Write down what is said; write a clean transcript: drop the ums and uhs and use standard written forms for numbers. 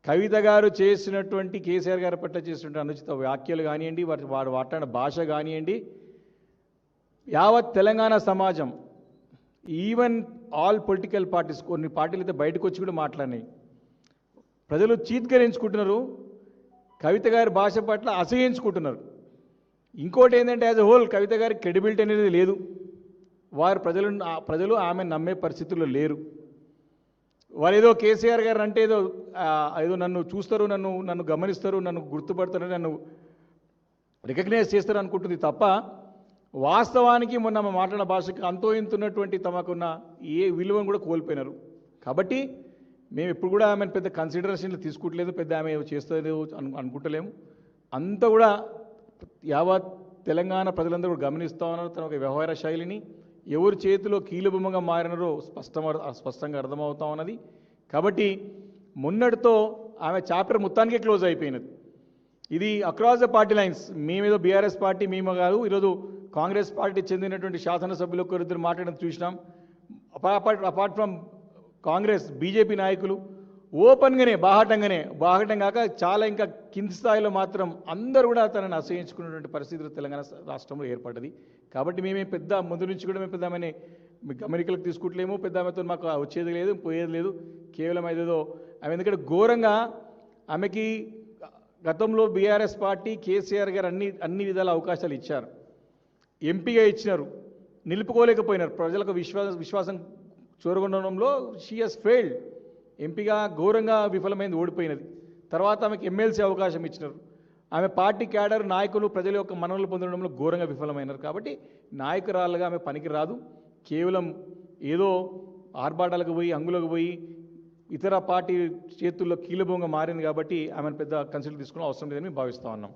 కవిత గారు చేసినటువంటి కేసీఆర్ గారి పట్ల చేసినటువంటి అనుచిత వ్యాఖ్యలు కానివ్వండి, వారు మాట్లాడిన భాష కానివ్వండి, యావత్ తెలంగాణ సమాజం, ఈవెన్ ఆల్ పొలిటికల్ పార్టీస్, కొన్ని పార్టీలు అయితే బయటకు వచ్చి కూడా మాట్లాడినాయి. ప్రజలు చీత్కరించుకుంటున్నారు, కవిత గారి భాష పట్ల అసహించుకుంటున్నారు. ఇంకోటి ఏంటంటే యాజ్ ఎ హోల్ కవిత గారి క్రెడిబిలిటీ అనేది లేదు. వారు ప్రజలు ఆమె నమ్మే పరిస్థితుల్లో లేరు. వారు ఏదో కేసీఆర్ గారు అంటే ఏదో నన్ను చూస్తారు, నన్ను గమనిస్తారు, నన్ను గుర్తుపడతారు, నన్ను రికగ్నైజ్ చేస్తారు అనుకుంటుంది తప్ప వాస్తవానికి మొన్న మాట్లాడిన భాషకి అంతో ఇంతున్నటువంటి తమకున్న ఏ విలువను కూడా కోల్పోయినారు. కాబట్టి మేము ఎప్పుడు కూడా ఆమెను పెద్ద కన్సిడరేషన్లు తీసుకోవట్లేదు, పెద్ద ఆమె చేస్తుంది అనుకుంటలేము. అంతా కూడా యావత్ తెలంగాణ ప్రజలందరూ కూడా గమనిస్తూ ఉన్నారు తన ఒక వ్యవహార శైలిని. ఎవరి చేతిలో కీలుబొమ్మగా మారినారో స్పష్టంగా అర్థమవుతా ఉన్నది. కాబట్టి మొన్నటితో ఆమె చాప్టర్ మొత్తానికే క్లోజ్ అయిపోయినది. ఇది అక్రాస్ ద పార్టీ లైన్స్. మేమేదో బీఆర్ఎస్ పార్టీ మేము కాదు, ఈరోజు కాంగ్రెస్ పార్టీ చెందినటువంటి శాసనసభ్యులు ఒకరిద్దరు మాట్లాడడం చూసినాం. అపార్ట్ ఫ్రమ్ కాంగ్రెస్, బీజేపీ నాయకులు ఓపెన్గానే బాహటం కాక చాలా ఇంకా కింది స్థాయిలో మాత్రం అందరూ కూడా తనని అసహించుకున్నటువంటి పరిస్థితులు తెలంగాణ రాష్ట్రంలో ఏర్పడ్డది. కాబట్టి మేమే పెద్ద ముందు నుంచి కూడా మేము పెద్ద ఆమెని గమనికలకు తీసుకుంటలేము, పెద్ద ఆమెతో మాకు వచ్చేది లేదు, పోయేది లేదు. కేవలం ఏదేదో ఆమె ఎందుకంటే ఘోరంగా ఆమెకి గతంలో బీఆర్ఎస్ పార్టీ కేసీఆర్ గారు అన్ని విధాల అవకాశాలు ఇచ్చారు, ఎంపీగా ఇచ్చినారు, నిలుపుకోలేకపోయినారు. ప్రజలకు విశ్వాసం చూరగొనడంలో షీ హస్ ఫెయిల్డ్. ఎంపీగా ఘోరంగా విఫలమైంది, ఓడిపోయినది. తర్వాత ఆమెకు ఎమ్మెల్సీ అవకాశం ఇచ్చినారు. ఆమె పార్టీ క్యాడర్ నాయకులు ప్రజల యొక్క మనవులు పొందడంలో ఘోరంగా విఫలమైనారు. కాబట్టి నాయకురాలుగా ఆమె పనికి రాదు. కేవలం ఏదో ఆర్భాటాలకు పోయి అంగులకు పోయి ఇతర పార్టీ చేతుల్లో కీలుబొంగ మారింది. కాబట్టి ఆమెను పెద్ద కన్సిడర్ తీసుకునే అవసరం లేదని భావిస్తూ ఉన్నాం.